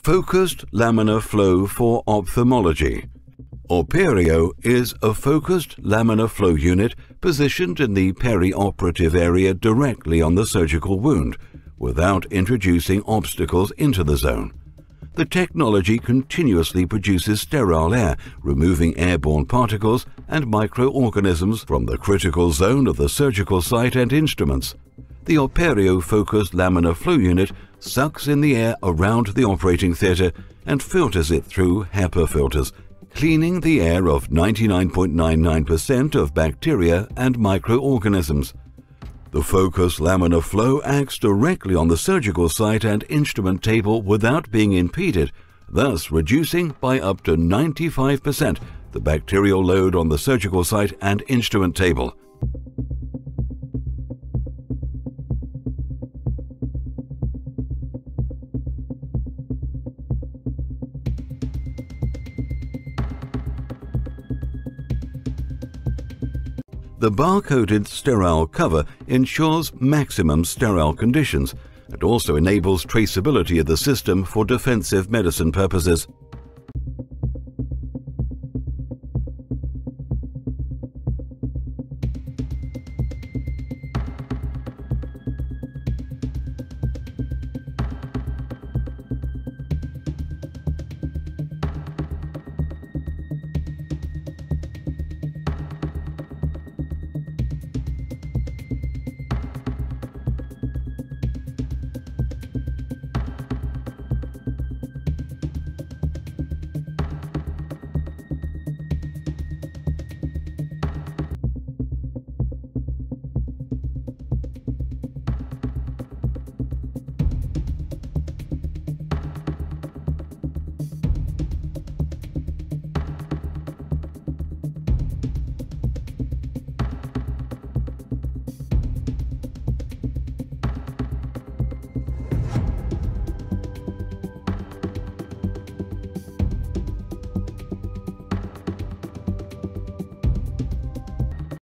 Focused laminar flow for ophthalmology. Operio is a focused laminar flow unit positioned in the perioperative area directly on the surgical wound, without introducing obstacles into the zone. The technology continuously produces sterile air, removing airborne particles and microorganisms from the critical zone of the surgical site and instruments. The Operio focused laminar flow unit sucks in the air around the operating theatre and filters it through HEPA filters, cleaning the air of 99.99% of bacteria and microorganisms. The focused laminar flow acts directly on the surgical site and instrument table without being impeded, thus reducing by up to 95% the bacterial load on the surgical site and instrument table. The bar-coded sterile cover ensures maximum sterile conditions and also enables traceability of the system for defensive medicine purposes.